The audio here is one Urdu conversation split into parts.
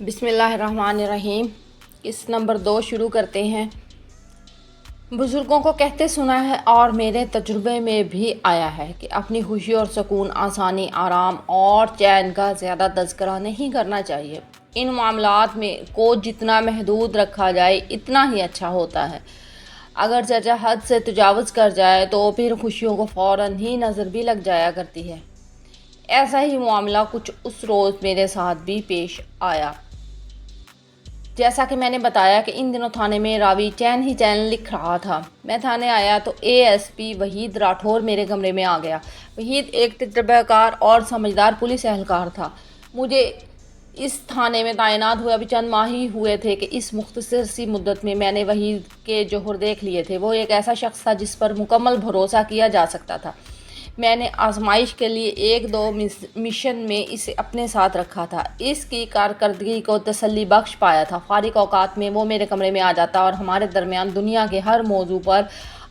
بسم اللہ الرحمن الرحیم۔ اس نمبر 2 شروع کرتے ہیں۔ بزرگوں کو کہتے سنا ہے اور میرے تجربے میں بھی آیا ہے کہ اپنی خوشی اور سکون، آسانی، آرام اور چین کا زیادہ تذکرہ نہیں کرنا چاہیے۔ ان معاملات میں کو جتنا محدود رکھا جائے اتنا ہی اچھا ہوتا ہے۔ اگر چرچا حد سے تجاوز کر جائے تو پھر خوشیوں کو فوراً ہی نظر بھی لگ جایا کرتی ہے۔ ایسا ہی معاملہ کچھ اس روز میرے ساتھ بھی پیش آیا۔ جیسا کہ میں نے بتایا کہ ان دنوں تھانے میں راوی چین ہی چین لکھ رہا تھا۔ میں تھانے آیا تو A S P Waheed Rathore میرے کمرے میں آ گیا۔ وحید ایک تجربہ کار اور سمجھدار پولیس اہلکار تھا۔ مجھے اس تھانے میں تعینات ہوئے ابھی چند ماہ ہی ہوئے تھے کہ اس مختصر سی مدت میں نے وحید کے جوہر دیکھ لیے تھے۔ وہ ایک ایسا شخص تھا جس پر مکمل بھروسہ کیا جا سکتا تھا۔ میں نے آزمائش کے لیے 1-2 مشن میں اسے اپنے ساتھ رکھا تھا۔ اس کی کارکردگی کو تسلی بخش پایا تھا۔ فارغ اوقات میں وہ میرے کمرے میں آ جاتا اور ہمارے درمیان دنیا کے ہر موضوع پر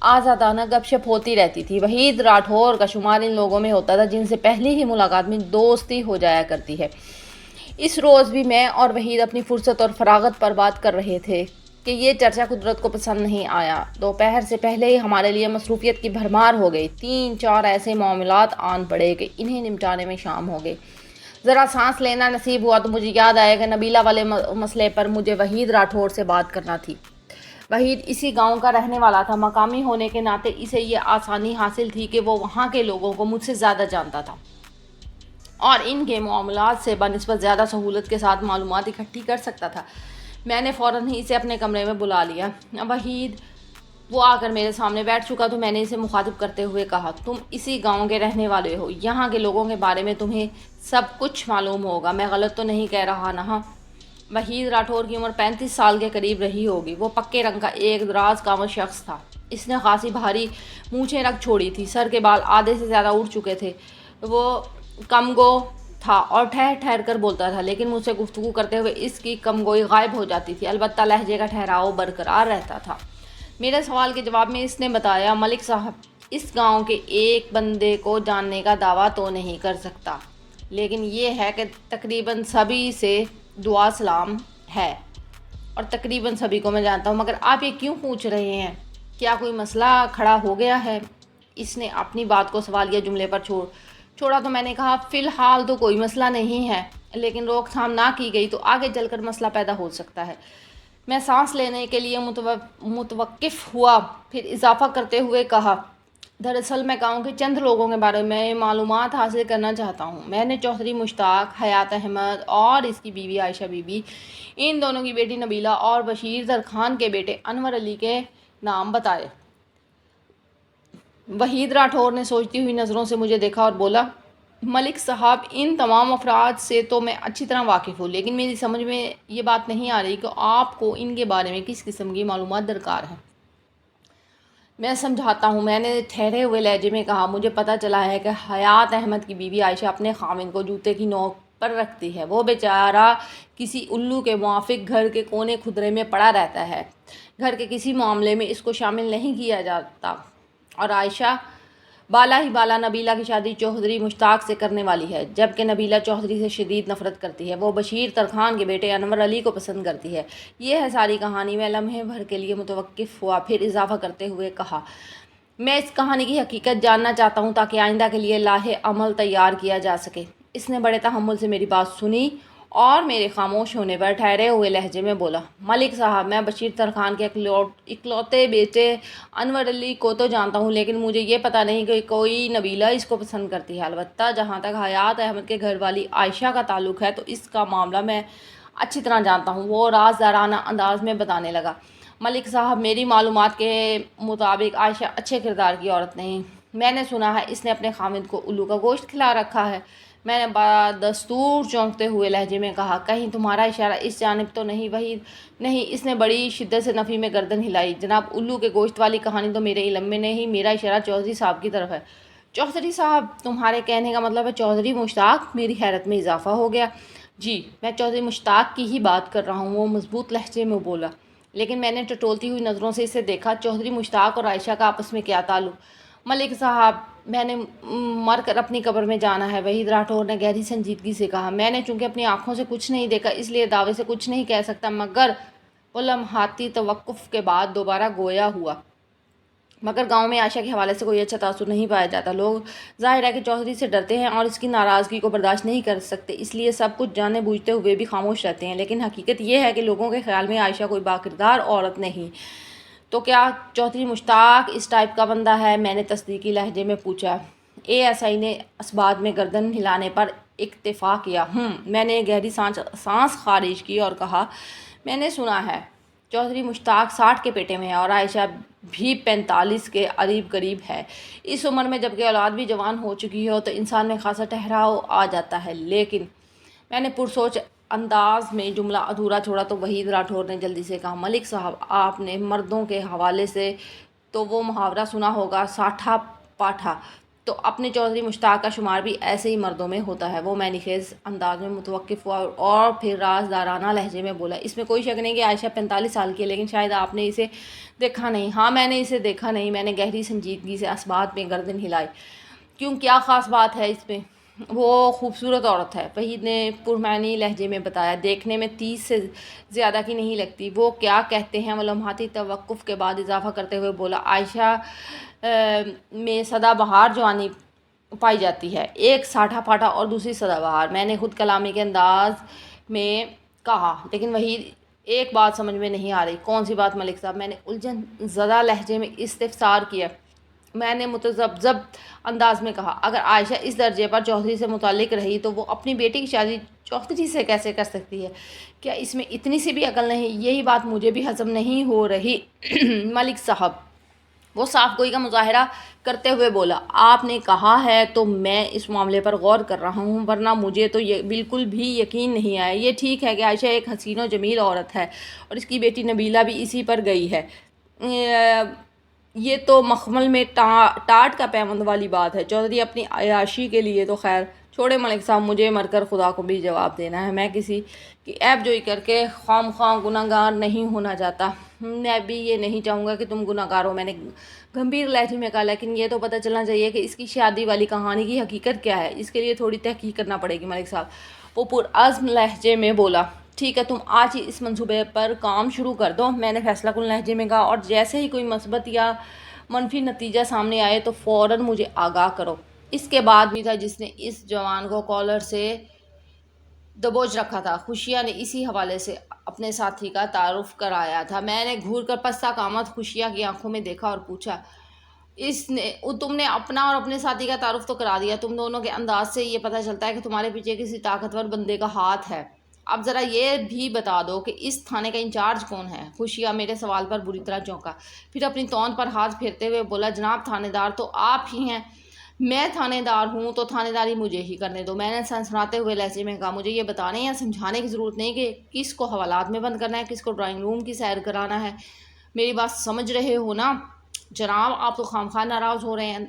آزادانہ گپ شپ ہوتی رہتی تھی۔ وحید راٹھور کا شمار ان لوگوں میں ہوتا تھا جن سے پہلی ہی ملاقات میں دوستی ہو جایا کرتی ہے۔ اس روز بھی میں اور وحید اپنی فرصت اور فراغت پر بات کر رہے تھے کہ یہ چرچا قدرت کو پسند نہیں آیا۔ دوپہر سے پہلے ہی ہمارے لیے مصروفیت کی بھرمار ہو گئی۔ 3-4 ایسے معاملات آن پڑے کہ انہیں نمٹانے میں شام ہو گئی۔ ذرا سانس لینا نصیب ہوا تو مجھے یاد آیا کہ نبیلہ والے مسئلے پر مجھے وحید راٹھور سے بات کرنا تھی۔ وحید اسی گاؤں کا رہنے والا تھا۔ مقامی ہونے کے ناطے اسے یہ آسانی حاصل تھی کہ وہ وہاں کے لوگوں کو مجھ سے زیادہ جانتا تھا اور ان کے معاملات سے بنسبت زیادہ سہولت کے ساتھ معلومات اکٹھی کر سکتا تھا۔ میں نے فوراً ہی اسے اپنے کمرے میں بلا لیا۔ وحید وہ آ کر میرے سامنے بیٹھ چکا تو میں نے اسے مخاطب کرتے ہوئے کہا، تم اسی گاؤں کے رہنے والے ہو، یہاں کے لوگوں کے بارے میں تمہیں سب کچھ معلوم ہوگا، میں غلط تو نہیں کہہ رہا نا؟ وحید راٹھور کی عمر 35 سال کے قریب رہی ہوگی۔ وہ پکے رنگ کا ایک دراز قامت شخص تھا۔ اس نے خاصی بھاری مونچھیں رکھ چھوڑی تھی، سر کے بال آدھے سے زیادہ اڑ چکے تھے۔ وہ کم گو تھا اور ٹھہر ٹھہر کر بولتا تھا، لیکن مجھ سے گفتگو کرتے ہوئے اس کی کم گوئی غائب ہو جاتی تھی، البتہ لہجے کا ٹھہراؤ برقرار رہتا تھا۔ میرے سوال کے جواب میں اس نے بتایا، ملک صاحب، اس گاؤں کے ایک بندے کو جاننے کا دعویٰ تو نہیں کر سکتا، لیکن یہ ہے کہ تقریباً سبھی سے دعا سلام ہے اور تقریباً سبھی کو میں جانتا ہوں۔ مگر آپ یہ کیوں پوچھ رہے ہیں؟ کیا کوئی مسئلہ کھڑا ہو گیا ہے؟ اس نے اپنی بات کو سوالیہ جملے پر چھوڑا تو میں نے کہا، فی الحال تو کوئی مسئلہ نہیں ہے، لیکن روک تھام نہ کی گئی تو آگے چل کر مسئلہ پیدا ہو سکتا ہے۔ میں سانس لینے کے لیے متوقف ہوا، پھر اضافہ کرتے ہوئے کہا، دراصل میں گاؤں کے چند لوگوں کے بارے میں معلومات حاصل کرنا چاہتا ہوں۔ میں نے چودھری مشتاق، حیات احمد اور اس کی بیوی عائشہ بی بی، ان دونوں کی بیٹی نبیلہ اور بشیر ترکھان کے بیٹے انور علی کے نام بتائے۔ وحید راٹھور نے سوچتی ہوئی نظروں سے مجھے دیکھا اور بولا، ملک صاحب، ان تمام افراد سے تو میں اچھی طرح واقف ہوں، لیکن میری سمجھ میں یہ بات نہیں آ رہی کہ آپ کو ان کے بارے میں کس قسم کی معلومات درکار ہیں۔ میں سمجھاتا ہوں، میں نے ٹھہرے ہوئے لہجے میں کہا، مجھے پتہ چلا ہے کہ حیات احمد کی بیوی عائشہ اپنے خاوند کو جوتے کی نوک پر رکھتی ہے۔ وہ بیچارہ کسی الو کے موافق گھر کے کونے خدرے میں پڑا رہتا ہے، گھر کے کسی معاملے میں اس کو شامل نہیں کیا جاتا، اور عائشہ بالا ہی بالا نبیلہ کی شادی چودھری مشتاق سے کرنے والی ہے، جبکہ نبیلہ چودھری سے شدید نفرت کرتی ہے۔ وہ بشیر ترکھان کے بیٹے انور علی کو پسند کرتی ہے۔ یہ ہے ساری کہانی۔ میں لمحے بھر کے لیے متوقف ہوا، پھر اضافہ کرتے ہوئے کہا، میں اس کہانی کی حقیقت جاننا چاہتا ہوں تاکہ آئندہ کے لیے لاہے عمل تیار کیا جا سکے۔ اس نے بڑے تحمل سے میری بات سنی اور میرے خاموش ہونے پر ٹھہرے ہوئے لہجے میں بولا، ملک صاحب، میں بشیر ترکھان کے اکلوتے بیٹے انور علی کو تو جانتا ہوں، لیکن مجھے یہ پتہ نہیں کہ کوئی نبیلہ اس کو پسند کرتی ہے۔ البتہ جہاں تک حیات احمد کے گھر والی عائشہ کا تعلق ہے تو اس کا معاملہ میں اچھی طرح جانتا ہوں۔ وہ رازدارانہ انداز میں بتانے لگا، ملک صاحب، میری معلومات کے مطابق عائشہ اچھے کردار کی عورت نہیں۔ میں نے سنا ہے اس نے اپنے خاوند کو الو کا گوشت کھلا رکھا ہے۔ میں نے بدستور چونکتے ہوئے لہجے میں کہا، کہیں تمہارا اشارہ اس جانب تو نہیں؟ وحید، نہیں۔ اس نے بڑی شدت سے نفی میں گردن ہلائی۔ جناب، الو کے گوشت والی کہانی تو میرے علم میں نہیں، میرا اشارہ چودھری صاحب کی طرف ہے۔ چودھری صاحب؟ تمہارے کہنے کا مطلب ہے چودھری مشتاق؟ میری حیرت میں اضافہ ہو گیا۔ جی، میں چودھری مشتاق کی ہی بات کر رہا ہوں، وہ مضبوط لہجے میں بولا، لیکن میں نے ٹٹولتی ہوئی نظروں سے اسے دیکھا۔ چودھری مشتاق اور عائشہ کا آپس میں کیا تعلق؟ ملک صاحب، میں نے مر کر اپنی قبر میں جانا ہے، وحید راٹھور نے گہری سنجیدگی سے کہا۔ میں نے چونکہ اپنی آنکھوں سے کچھ نہیں دیکھا اس لیے دعوے سے کچھ نہیں کہہ سکتا، مگر وہ لمحاتی توقف کے بعد دوبارہ گویا ہوا۔ مگر گاؤں میں عائشہ کے حوالے سے کوئی اچھا تاثر نہیں پایا جاتا۔ لوگ ظاہر ہے کہ چودھری سے ڈرتے ہیں اور اس کی ناراضگی کو برداشت نہیں کر سکتے، اس لیے سب کچھ جانے بوجھتے ہوئے بھی خاموش رہتے ہیں۔ لیکن حقیقت یہ ہے کہ لوگوں کے خیال میں عائشہ کوئی باکردار عورت نہیں۔ تو کیا چودھری مشتاق اس ٹائپ کا بندہ ہے؟ میں نے تصدیقی لہجے میں پوچھا۔ ASI نے اسبات میں گردن ہلانے پر اکتفا کیا۔ میں نے گہری سانس خارج کی اور کہا، میں نے سنا ہے چودھری مشتاق 60 کے پیٹے میں ہے اور عائشہ بھی 45 کے قریب ہے۔ اس عمر میں جبکہ اولاد بھی جوان ہو چکی ہو تو انسان میں خاصا ٹھہراؤ آ جاتا ہے۔ لیکن میں نے پرسوچ انداز میں جملہ ادھورا چھوڑا تو وحید راٹھور نے جلدی سے کہا، ملک صاحب، آپ نے مردوں کے حوالے سے تو وہ محاورہ سنا ہوگا، ساٹھا پاٹھا، تو اپنے چودھری مشتاق کا شمار بھی ایسے ہی مردوں میں ہوتا ہے۔ وہ معنی خیز انداز میں متوقف ہوا اور پھر رازدارانہ لہجے میں بولا، اس میں کوئی شک نہیں کہ عائشہ 45 سال کی ہے، لیکن شاید آپ نے اسے دیکھا نہیں۔ ہاں، میں نے اسے دیکھا نہیں۔ میں نے گہری سنجیدگی سے اسبات میں گردن ہلائی۔ کیوں، کیا خاص بات ہے اس میں؟ وہ خوبصورت عورت ہے، وحید نے پرمعنی لہجے میں بتایا، دیکھنے میں 30 سے زیادہ کی نہیں لگتی۔ وہ کیا کہتے ہیں؟ وہ لمحاتی توقف کے بعد اضافہ کرتے ہوئے بولا، عائشہ میں سدا بہار جوانی پائی جاتی ہے، ایک ساٹھا پاٹھا اور دوسری سدا بہار۔ میں نے خود کلامی کے انداز میں کہا، لیکن وحید ایک بات سمجھ میں نہیں آ رہی۔ کون سی بات ملک صاحب؟ میں نے الجھن زدہ لہجے میں استفسار کیا۔ میں نے متذبذب انداز میں کہا، اگر عائشہ اس درجے پر چودھری سے متعلق رہی تو وہ اپنی بیٹی کی شادی چودھری سے کیسے کر سکتی ہے؟ کیا اس میں اتنی سی بھی عقل نہیں؟ یہی بات مجھے بھی ہضم نہیں ہو رہی۔ ملک صاحب، وہ صاف گوئی کا مظاہرہ کرتے ہوئے بولا، آپ نے کہا ہے تو میں اس معاملے پر غور کر رہا ہوں، ورنہ مجھے تو یہ بالکل بھی یقین نہیں آیا۔ یہ ٹھیک ہے کہ عائشہ ایک حسین و جمیل عورت ہے اور اس کی بیٹی نبیلہ بھی اسی پر گئی ہے، یہ تو مخمل میں ٹاٹ کا پیوند والی بات ہے۔ چودھری اپنی عیاشی کے لیے تو خیر چھوڑے ملک صاحب، مجھے مر کر خدا کو بھی جواب دینا ہے۔ میں کسی کی عیب جوئی کر کے خواہ گناہ گار نہیں ہونا چاہتا۔ میں بھی یہ نہیں چاہوں گا کہ تم گناہ گار ہو، میں نے گمبھیر لہجے میں کہا، لیکن یہ تو پتہ چلنا چاہیے کہ اس کی شادی والی کہانی کی حقیقت کیا ہے۔ اس کے لیے تھوڑی تحقیق کرنا پڑے گی ملک صاحب۔ وہ پرعزم لہجے میں بولا، ٹھیک ہے، تم آج ہی اس منصوبے پر کام شروع کر دو۔ میں نے فیصلہ کن لہجے میں کہا، اور جیسے ہی کوئی مثبت یا منفی نتیجہ سامنے آئے تو فوراً مجھے آگاہ کرو۔ اس کے بعد بھی تھا جس نے اس جوان کو کالر سے دبوچ رکھا تھا۔ خوشیہ نے اسی حوالے سے اپنے ساتھی کا تعارف کرایا تھا۔ میں نے گھور کر پستہ قامت خوشیہ کی آنکھوں میں دیکھا اور پوچھا، تم نے اپنا اور اپنے ساتھی کا تعارف تو کرا دیا، تم دونوں کے انداز سے یہ پتہ چلتا ہے کہ تمہارے پیچھے کسی طاقتور بندے کا ہاتھ ہے۔ اب ذرا یہ بھی بتا دو کہ اس تھانے کا انچارج کون ہے؟ خوشیہ میرے سوال پر بری طرح چونکا، پھر اپنی توند پر ہاتھ پھیرتے ہوئے بولا، جناب تھانے دار تو آپ ہی ہیں، میں تھانے دار ہوں تو تھانے داری مجھے ہی کرنے دو۔ میں نے سنسناتے ہوئے لہجے میں کہا، مجھے یہ بتانے یا سمجھانے کی ضرورت نہیں کہ کس کو حوالات میں بند کرنا ہے، کس کو ڈرائنگ روم کی سیر کرانا ہے۔ میری بات سمجھ رہے ہو نا؟ جناب، آپ تو خواہ ناراض ہو رہے ہیں،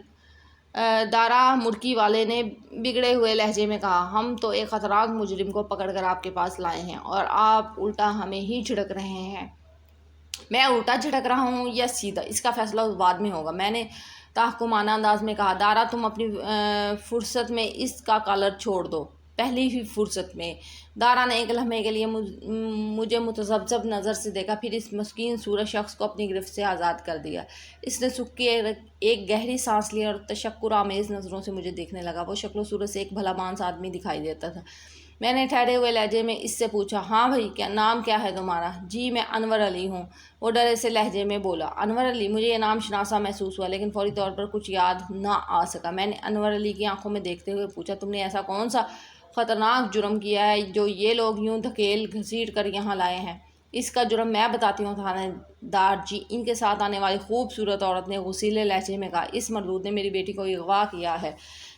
دارا مرکی والے نے بگڑے ہوئے لہجے میں کہا، ہم تو ایک خطرناک مجرم کو پکڑ کر آپ کے پاس لائے ہیں اور آپ الٹا ہمیں ہی جھڑک رہے ہیں۔ میں الٹا جھڑک رہا ہوں یا سیدھا، اس کا فیصلہ بعد میں ہوگا۔ میں نے تحکمانہ انداز میں کہا، دارا تم اپنی فرصت میں اس کا کالر چھوڑ دو، پہلی ہی فرصت میں۔ دارا نے ایک لمحے کے لیے مجھے متذبذب نظر سے دیکھا، پھر اس مسکین صورت شخص کو اپنی گرفت سے آزاد کر دیا۔ اس نے سکھ کے ایک گہری سانس لی اور تشکر آمیز نظروں سے مجھے دیکھنے لگا۔ وہ شکل و صورت سے ایک بھلا مانس آدمی دکھائی دیتا تھا۔ میں نے ٹھہرے ہوئے لہجے میں اس سے پوچھا، ہاں بھائی، نام کیا ہے تمہارا؟ جی، میں انور علی ہوں، وہ ڈرے سے لہجے میں بولا۔ انور علی؟ مجھے یہ نام شناسا محسوس ہوا، لیکن فوری طور پر کچھ یاد نہ آ سکا۔ میں نے انور علی کی آنکھوں میں دیکھتے ہوئے پوچھا، تم نے ایسا کون سا خطرناک جرم کیا ہے جو یہ لوگ یوں دھکیل گھسیٹ کر یہاں لائے ہیں؟ اس کا جرم میں بتاتی ہوں تھانے دار جی، ان کے ساتھ آنے والی خوبصورت عورت نے غصیلے لہجے میں کہا، اس مردود نے میری بیٹی کو اغوا کیا ہے۔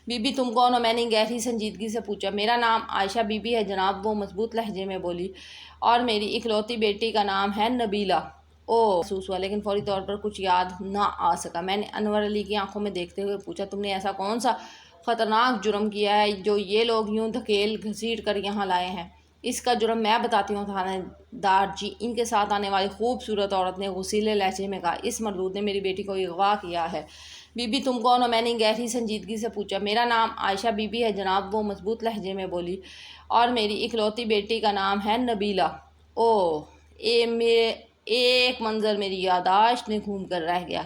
بی بی تم کون ہو؟ میں نے گہری سنجیدگی سے پوچھا۔ میرا نام عائشہ بی بی ہے جناب، وہ مضبوط لہجے میں بولی، اور میری اکلوتی بیٹی کا نام ہے نبیلہ۔ محسوس ہوا، لیکن فوری طور پر کچھ یاد نہ آ سکا۔ میں نے انور علی کی آنکھوں میں دیکھتے ہوئے پوچھا، تم نے ایسا کون سا خطرناک جرم کیا ہے جو یہ لوگ یوں دھکیل گھسیٹ کر یہاں لائے ہیں؟ اس کا جرم میں بتاتی ہوں تھانے دار جی، ان کے ساتھ آنے والی خوبصورت عورت نے غصیلے لہجے میں کہا، اس مردود نے میری بیٹی کو اغوا کیا ہے۔ بی بی تم کون ہو؟ میں نے گہری سنجیدگی سے پوچھا۔ میرا نام عائشہ بی بی ہے جناب، وہ مضبوط لہجے میں بولی، اور میری اکلوتی بیٹی کا نام ہے نبیلہ۔ اوہ، ایک منظر میری یادداشت میں گھوم کر رہ گیا۔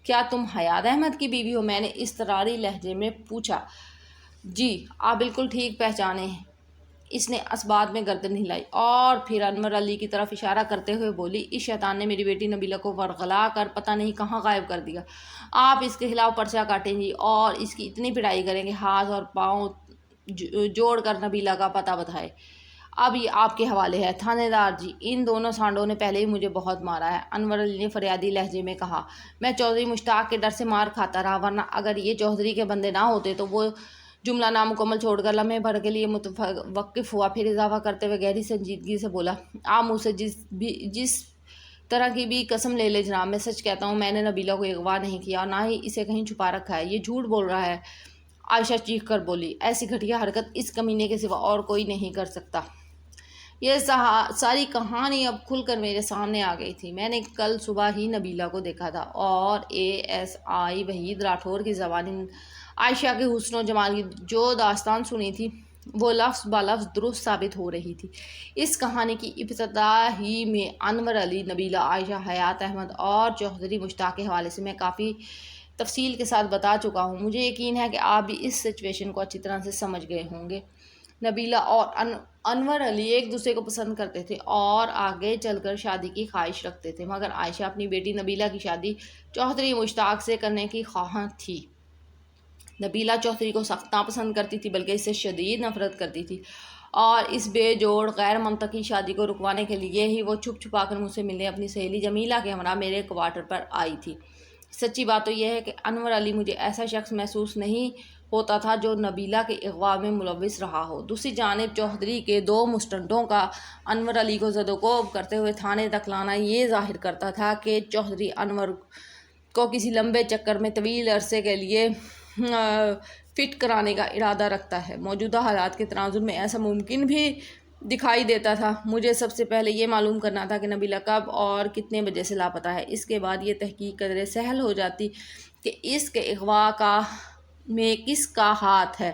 کیا تم حیات احمد کی بیوی ہو؟ میں نے اضطراری لہجے میں پوچھا۔ جی، آپ بالکل ٹھیک پہچانے ہیں۔ اس نے اسبات میں گردن ہلائی اور پھر انور علی کی طرف اشارہ کرتے ہوئے بولی، اس شیطان نے میری بیٹی نبیلہ کو ورغلا کر پتہ نہیں کہاں غائب کر دیا۔ آپ اس کے خلاف پرچہ کاٹیں گی اور اس کی اتنی پٹائی کریں کہ ہاتھ اور پاؤں جوڑ کر نبیلہ کا پتہ بتائے۔ اب یہ آپ کے حوالے ہے تھانے دار جی، ان دونوں سانڈوں نے پہلے ہی مجھے بہت مارا ہے، انور علی نے فریادی لہجے میں کہا۔ میں چودھری مشتاق کے ڈر سے مار کھاتا رہا، ورنہ اگر یہ چودھری کے بندے نہ ہوتے تو وہ جملہ نامکمل چھوڑ کر لمحے بھر کے لیے متوقف ہوا، پھر اضافہ کرتے ہوئے گہری سنجیدگی سے بولا، آپ مجھ سے جس طرح کی بھی قسم لے جناب، میں سچ کہتا ہوں، میں نے نبیلہ کو اغوا نہیں کیا اور نہ ہی اسے کہیں چھپا رکھا ہے۔ یہ جھوٹ بول رہا ہے، عائشہ چیخ کر بولی۔ ایسی گھٹیا حرکت اس کمینے کے سوا اور کوئی نہیں کر سکتا۔ یہ ساری کہانی اب کھل کر میرے سامنے آ گئی تھی۔ میں نے کل صبح ہی نبیلہ کو دیکھا تھا اور ASI وحید راٹھور کی زبانی عائشہ کے حسن و جمال کی جو داستان سنی تھی وہ لفظ بلفظ درست ثابت ہو رہی تھی۔ اس کہانی کی ابتدا ہی میں انور علی، نبیلہ، عائشہ، حیات احمد اور چودھری مشتاق کے حوالے سے میں کافی تفصیل کے ساتھ بتا چکا ہوں۔ مجھے یقین ہے کہ آپ بھی اس سچویشن کو اچھی طرح سے سمجھ گئے ہوں گے۔ نبیلہ اور انور علی ایک دوسرے کو پسند کرتے تھے اور آگے چل کر شادی کی خواہش رکھتے تھے، مگر عائشہ اپنی بیٹی نبیلہ کی شادی چودھری مشتاق سے کرنے کی خواہاں تھی۔ نبیلہ چودھری کو سخت ناپسند کرتی تھی، بلکہ اس سے شدید نفرت کرتی تھی، اور اس بے جوڑ غیر منطقی شادی کو رکوانے کے لیے ہی وہ چھپ چھپا کر مجھ سے ملنے اپنی سہیلی جمیلہ کے ہمراہ میرے کوارٹر پر آئی تھی۔ سچی بات تو یہ ہے کہ انور علی مجھے ایسا شخص محسوس نہیں ہوتا تھا جو نبیلہ کے اغوا میں ملوث رہا ہو۔ دوسری جانب چودھری کے دو مسٹنڈوں کا انور علی کو زد و کوب کرتے ہوئے تھانے تک لانا یہ ظاہر کرتا تھا کہ چودھری انور کو کسی لمبے چکر میں طویل عرصے کے لیے فٹ کرانے کا ارادہ رکھتا ہے۔ موجودہ حالات کے تناظر میں ایسا ممکن بھی دکھائی دیتا تھا۔ مجھے سب سے پہلے یہ معلوم کرنا تھا کہ نبیلہ کب اور کتنے بجے سے لاپتہ ہے۔ اس کے بعد یہ تحقیق قدرے سہل ہو جاتی کہ اس کے اغوا میں کس کا ہاتھ ہے۔